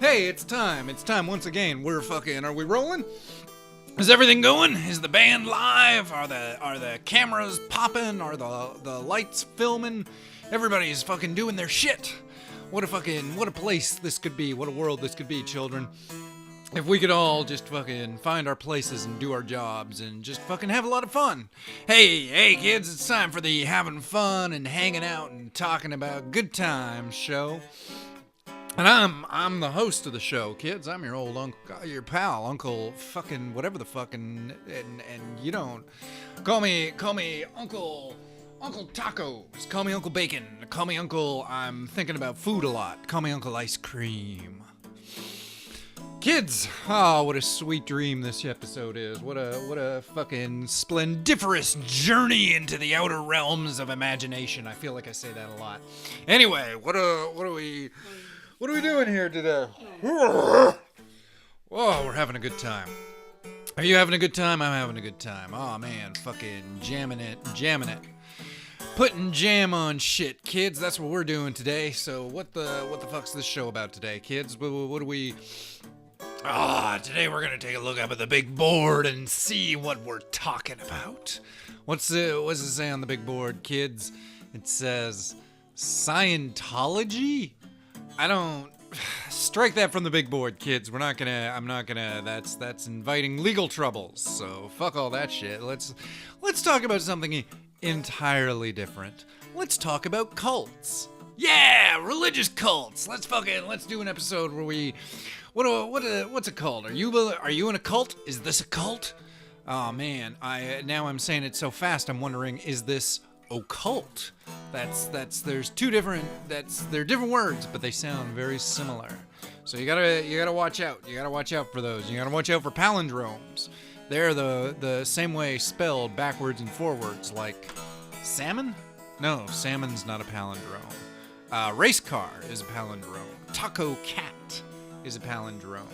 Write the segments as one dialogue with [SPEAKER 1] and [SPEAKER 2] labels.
[SPEAKER 1] Hey, it's time. It's time once again. Are we rolling? Is everything going? Is the band live? Are the cameras popping? Are the lights filming? Everybody's fucking doing their shit. What a place this could be. What a world this could be, children. If we could all just fucking find our places and do our jobs and just fucking have a lot of fun. Hey kids, it's time for the having fun and hanging out and talking about good times show. And I'm the host of the show, kids. I'm your old uncle, your pal, Uncle fucking whatever the fucking, and you don't call me Uncle Tacos. Call me Uncle Bacon. Call me Uncle I'm thinking about food a lot. Call me Uncle Ice Cream. Kids, what a sweet dream this episode is. What a fucking splendiferous journey into the outer realms of imagination. I feel like I say that a lot. Anyway, what are we doing here today? Whoa, we're having a good time. Are you having a good time? I'm having a good time. Oh man, fucking jamming it. Putting jam on shit, kids. That's what we're doing today. So what the fuck's this show about today, kids? What do we... today we're gonna take a look up at the big board and see what we're talking about. What's it say on the big board, kids? It says Scientology? I don't... Strike that from the big board, kids. I'm not gonna, that's inviting legal troubles. So fuck all that shit. Let's talk about something entirely different. Let's talk about cults. Yeah, religious cults. Let's do an episode where we... What's a cult? Are you in a cult? Is this a cult? Oh man, I'm saying it so fast. I'm wondering, is this occult? They're different words, but they sound very similar. So you gotta watch out. You gotta watch out for those. You gotta watch out for palindromes. They're the same way spelled backwards and forwards, like salmon? No, salmon's not a palindrome. Race car is a palindrome. Taco cat is a palindrome.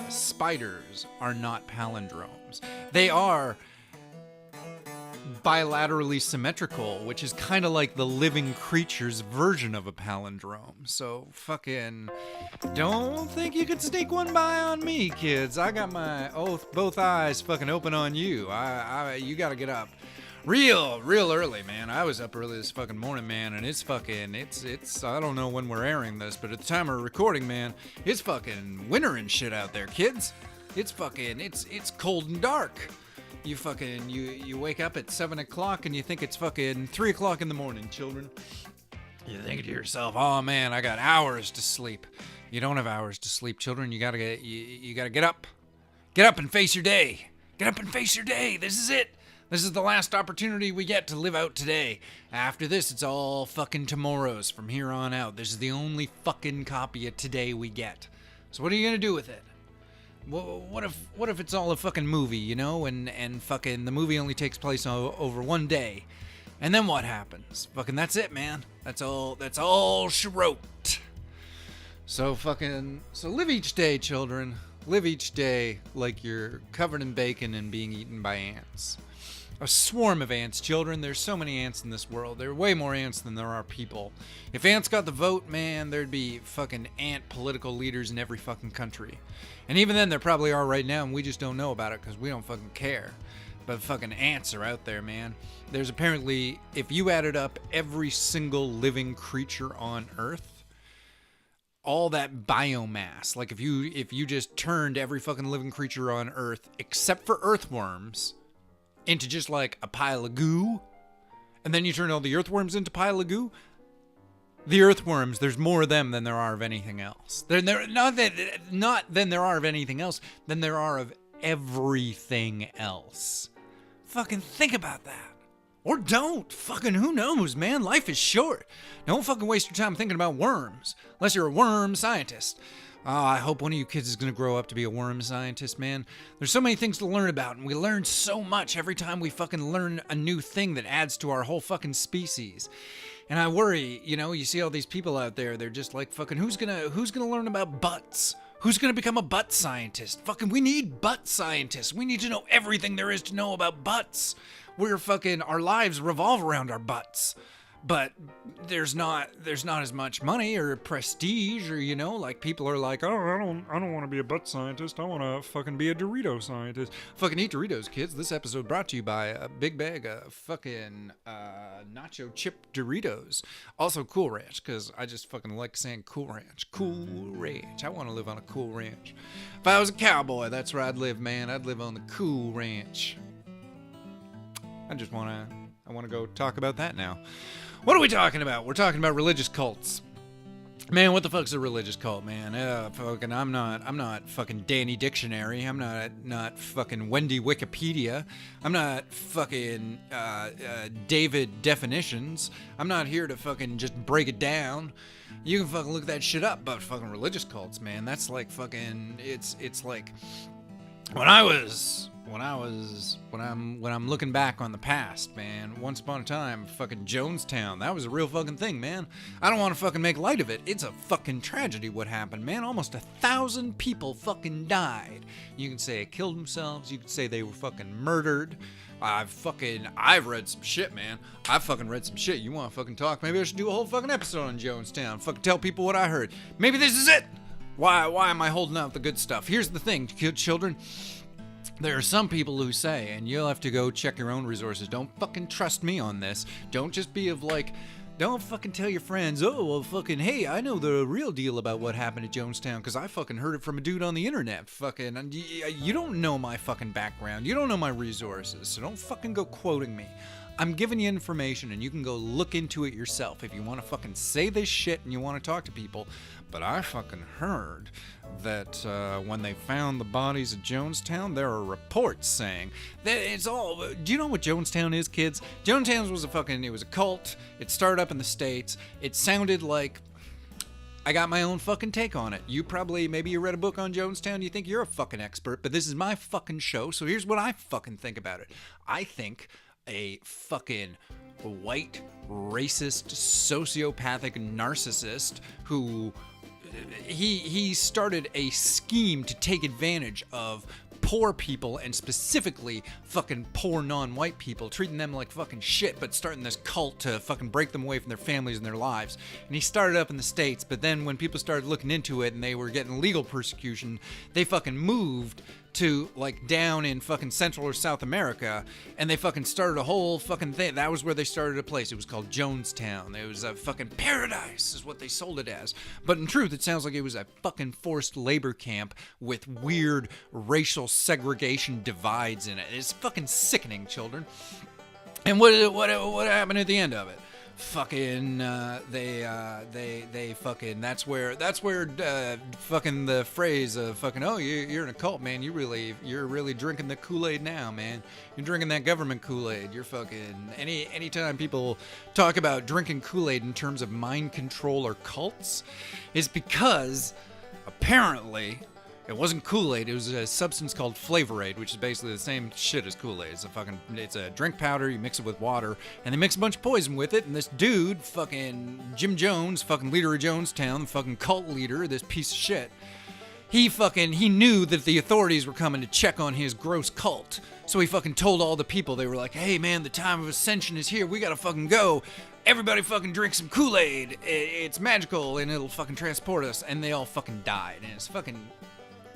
[SPEAKER 1] Spiders are not palindromes. They are bilaterally symmetrical, which is kind of like the living creature's version of a palindrome. So fucking don't think you can sneak one by on me, kids. I got my both eyes fucking open on you. You gotta get up real early, man. I was up early this fucking morning, man, and it's I don't know when we're airing this, but at the time of recording, man, it's fucking winter and shit out there, kids. It's cold and dark. You wake up at 7 o'clock and you think it's fucking 3 o'clock in the morning, children. You're thinking to yourself, oh man, I got hours to sleep. You don't have hours to sleep, children. You gotta get up. Get up and face your day. Get up and face your day. This is it. This is the last opportunity we get to live out today. After this, it's all fucking tomorrow's from here on out. This is the only fucking copy of today we get. So what are you gonna do with it? What if it's all a fucking movie, you know, and fucking the movie only takes place over one day, and then what happens? Fucking that's it, man. That's all she wrote. So live each day, children. Live each day like you're covered in bacon and being eaten by ants. A swarm of ants, children. There's so many ants in this world. There are way more ants than there are people. If ants got the vote, man, there'd be fucking ant political leaders in every fucking country. And even then, there probably are right now, and we just don't know about it because we don't fucking care. But fucking ants are out there, man. There's apparently, if you added up every single living creature on Earth, all that biomass, like if you just turned every fucking living creature on Earth, except for earthworms, into just like a pile of goo, and then you turn all the earthworms into pile of goo. The earthworms, there's more of them than there are of anything else. Not than there are of anything else, than there are of everything else. Fucking think about that. Or don't. Fucking who knows, man? Life is short. Don't fucking waste your time thinking about worms, unless you're a worm scientist. I hope one of you kids is going to grow up to be a worm scientist, man. There's so many things to learn about, and we learn so much every time we fucking learn a new thing that adds to our whole fucking species. And I worry, you see all these people out there, they're just like, fucking, who's gonna learn about butts? Who's gonna become a butt scientist? Fucking, we need butt scientists. We need to know everything there is to know about butts. Our lives revolve around our butts. but there's not as much money or prestige, or like people are like, oh, I don't want to be a butt scientist, I want to fucking be a Dorito scientist. Fucking eat Doritos, kids. This episode brought to you by a big bag of fucking nacho chip Doritos, also Cool Ranch, because I just fucking like saying Cool Ranch. I want to live on a cool ranch. If I was a cowboy, that's where I'd live, man. I'd live on the Cool Ranch. I want to go talk about that now. What are we talking about? We're talking about religious cults. Man, what the fuck's a religious cult, man? Fucking, I'm not fucking Danny Dictionary. I'm not fucking Wendy Wikipedia. I'm not fucking David Definitions. I'm not here to fucking just break it down. You can fucking look that shit up. But fucking religious cults, man, that's like fucking. It's like when I'm looking back on the past, man, once upon a time, fucking Jonestown, that was a real fucking thing, man. I don't want to fucking make light of it. It's a fucking tragedy what happened, man. Almost 1,000 people fucking died. You can say they killed themselves. You can say they were fucking murdered. I've read some shit, man. I fucking read some shit. You want to fucking talk? Maybe I should do a whole fucking episode on Jonestown. Fucking tell people what I heard. Maybe this is it. Why am I holding out the good stuff? Here's the thing, children. There are some people who say, and you'll have to go check your own resources, don't fucking trust me on this. Don't just be of like, don't fucking tell your friends, oh, well, fucking, hey, I know the real deal about what happened at Jonestown because I fucking heard it from a dude on the internet. Fucking, you don't know my fucking background. You don't know my resources, so don't fucking go quoting me. I'm giving you information and you can go look into it yourself if you want to fucking say this shit and you want to talk to people. But I fucking heard that when they found the bodies at Jonestown, there are reports saying that it's all... Do you know what Jonestown is, kids? Jonestown was it was a cult. It started up in the States. It sounded like... I got my own fucking take on it. Maybe you read a book on Jonestown, you think you're a fucking expert, but this is my fucking show, so here's what I fucking think about it. I think a fucking white, racist, sociopathic narcissist who... He started a scheme to take advantage of poor people, and specifically fucking poor non-white people, treating them like fucking shit, but starting this cult to fucking break them away from their families and their lives. And he started up in the States, but then when people started looking into it and they were getting legal persecution, they fucking moved to like down in fucking Central or South America, and they fucking started a whole fucking thing. That was where they started a place. It was called Jonestown. It was a fucking paradise is what they sold it as. But in truth, it sounds like it was a fucking forced labor camp with weird racial segregation divides in it. It's fucking sickening, children. And what happened at the end of it? Fucking they fucking that's where fucking the phrase of fucking, oh, you're in a cult, man, you're really drinking the Kool-Aid now, man, you're drinking that government Kool-Aid. You're fucking anytime people talk about drinking Kool-Aid in terms of mind control or cults is because apparently it wasn't Kool-Aid. It was a substance called Flavor Aid, which is basically the same shit as Kool-Aid. It's a drink powder. You mix it with water, and they mix a bunch of poison with it. And this dude, fucking Jim Jones, fucking leader of Jonestown, the fucking cult leader, this piece of shit, he knew that the authorities were coming to check on his gross cult. So he fucking told all the people, they were like, hey man, the time of ascension is here. We gotta fucking go. Everybody fucking drink some Kool-Aid. It's magical and it'll fucking transport us. And they all fucking died. And it's fucking...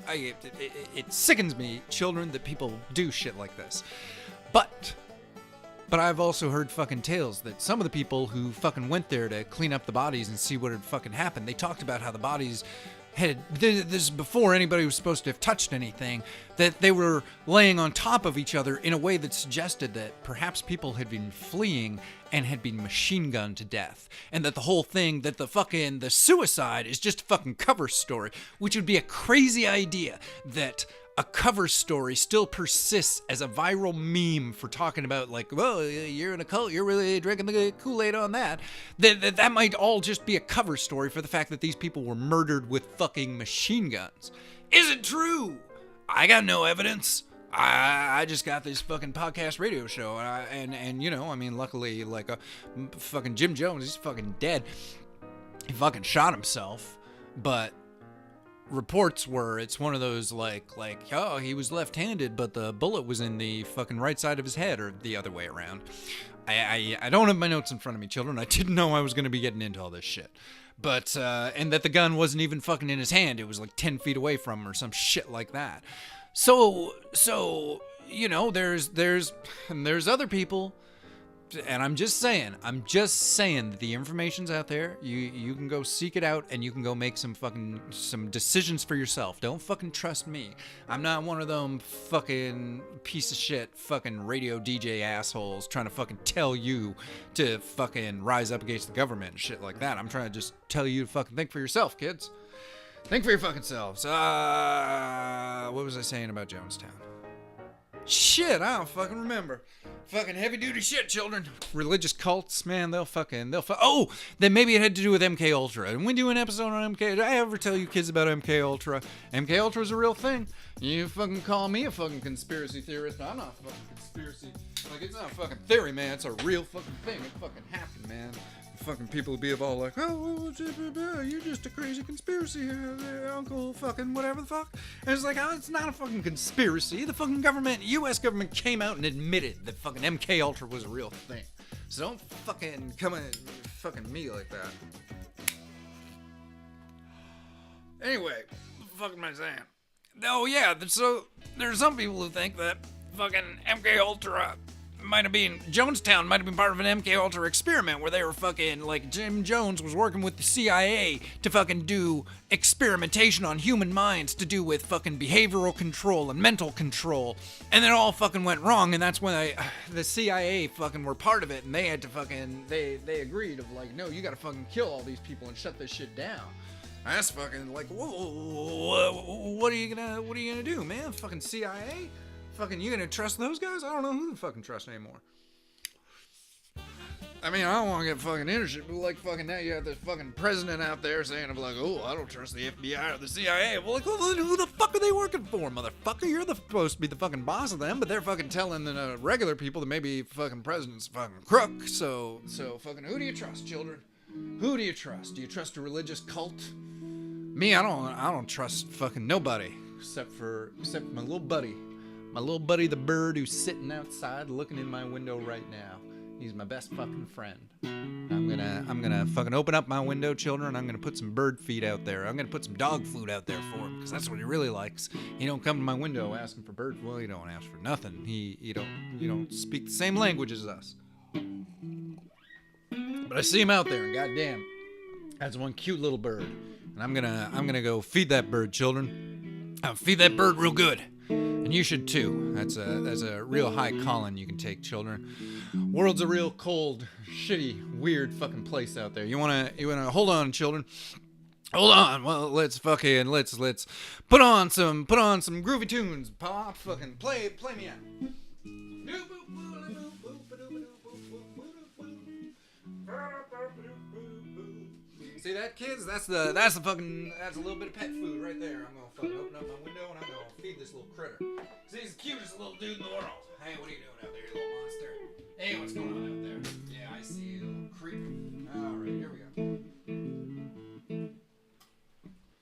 [SPEAKER 1] It sickens me, children, that people do shit like this. But I've also heard fucking tales that some of the people who fucking went there to clean up the bodies and see what had fucking happened, they talked about how the bodies this is before anybody was supposed to have touched anything, that they were laying on top of each other in a way that suggested that perhaps people had been fleeing and had been machine gunned to death. And that the whole thing, that the suicide is just a fucking cover story, which would be a crazy idea that a cover story still persists as a viral meme for talking about, like, well, you're in a cult, you're really drinking the Kool-Aid on that. That might all just be a cover story for the fact that these people were murdered with fucking machine guns. Is it true? I got no evidence. I just got this fucking podcast radio show, and you know, I mean, luckily, like, fucking Jim Jones, he's fucking dead. He fucking shot himself, but reports were it's one of those like oh, he was left-handed, but the bullet was in the fucking right side of his head, or the other way around. I don't have my notes in front of me, children. I didn't know I was going to be getting into all this shit. But, and that the gun wasn't even fucking in his hand. It was like 10 feet away from him or some shit like that. So, you know, there's other people, and I'm just saying that the information's out there. You can go seek it out, and you can go make some decisions for yourself. Don't fucking trust me. I'm not one of them fucking piece of shit fucking radio DJ assholes trying to fucking tell you to fucking rise up against the government and shit like that. I'm trying to just tell you to fucking think for yourself, kids. Think for your fucking selves. What was I saying about Jonestown? Shit, I don't fucking remember. Fucking heavy duty shit, children. Religious cults, man, oh, then maybe it had to do with MK Ultra. And we do an episode on MK. Did I ever tell you kids about MK Ultra? MK Ultra is a real thing. You fucking call me a fucking conspiracy theorist, but I'm not a fucking conspiracy. Like, it's not a fucking theory, man. It's a real fucking thing. It fucking happened, man. Fucking people be all like, oh, you're just a crazy conspiracy, uncle fucking whatever the fuck. And it's like, oh, it's not a fucking conspiracy. The fucking government, U.S. government came out and admitted that fucking MK Ultra was a real thing. So don't fucking come at fucking me like that. Anyway, what the fuck am I saying? Oh yeah, so there's some people who think that fucking MK Ultra might have been, Jonestown might have been part of an MK Ultra experiment where they were fucking, like, Jim Jones was working with the CIA to fucking do experimentation on human minds to do with fucking behavioral control and mental control, and it all fucking went wrong, and that's when the CIA fucking were part of it, and they had to fucking, they agreed of like, no, you gotta fucking kill all these people and shut this shit down. That's fucking like, whoa, what are you gonna do, man? Fucking CIA? Fucking, you gonna trust those guys? I don't know who to fucking trust anymore. I mean, I don't want to get fucking interested, but like fucking now you have this fucking president out there saying, I'm like, oh, I don't trust the FBI or the CIA. Well, like, who the fuck are they working for, motherfucker? You're supposed to be the fucking boss of them, but they're fucking telling the regular people that maybe fucking president's a fucking crook. So fucking, who do you trust, children? Who do you trust? Do you trust a religious cult? Me, I don't trust fucking nobody except for my little buddy. My little buddy, the bird who's sitting outside looking in my window right now. He's my best fucking friend. I'm gonna fucking open up my window, children. I'm gonna put some bird feed out there. I'm gonna put some dog food out there for him, because that's what he really likes. He don't come to my window asking for bird. Well, he don't ask for nothing. You don't speak the same language as us. But I see him out there, and goddamn, that's one cute little bird. And I'm gonna go feed that bird, children. Feed that bird real good. And you should too. That's a real high calling you can take, children. World's a real cold, shitty, weird fucking place out there. You wanna hold on, children. Hold on. Well, let's put on some groovy tunes. Pop, fucking play me out. See that, kids? That's a little bit of pet food right there. I'm gonna fucking open up my window and I'm gonna feed this little critter. See, he's the cutest little dude in the world. Hey, what are you doing out there, you little monster? Hey, what's going on out there? Yeah, I see you, little creep. Alright, here we go.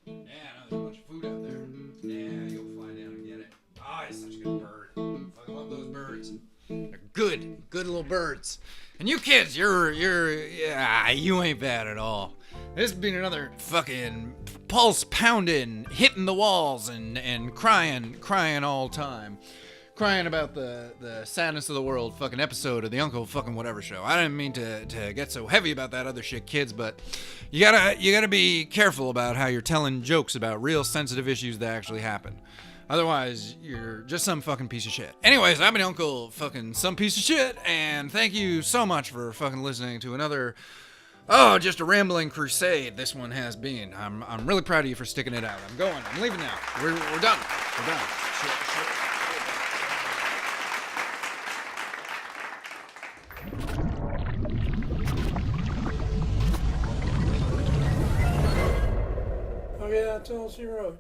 [SPEAKER 1] Yeah, I know there's a bunch of food out there. Yeah, you'll fly down and get it. Oh, he's such a good bird. I love those birds. They're good little birds. And you kids, you ain't bad at all. This has been another fucking pulse pounding, hitting the walls and crying all time. Crying about the sadness of the world fucking episode of the Uncle fucking whatever show. I didn't mean to get so heavy about that other shit, kids, but you gotta be careful about how you're telling jokes about real sensitive issues that actually happen. Otherwise, you're just some fucking piece of shit. Anyways, I'm an Uncle fucking some piece of shit, and thank you so much for fucking listening to another, just a rambling crusade this one has been. I'm really proud of you for sticking it out. I'm leaving now. We're done. We're done. Shit.
[SPEAKER 2] Okay, that's all she wrote.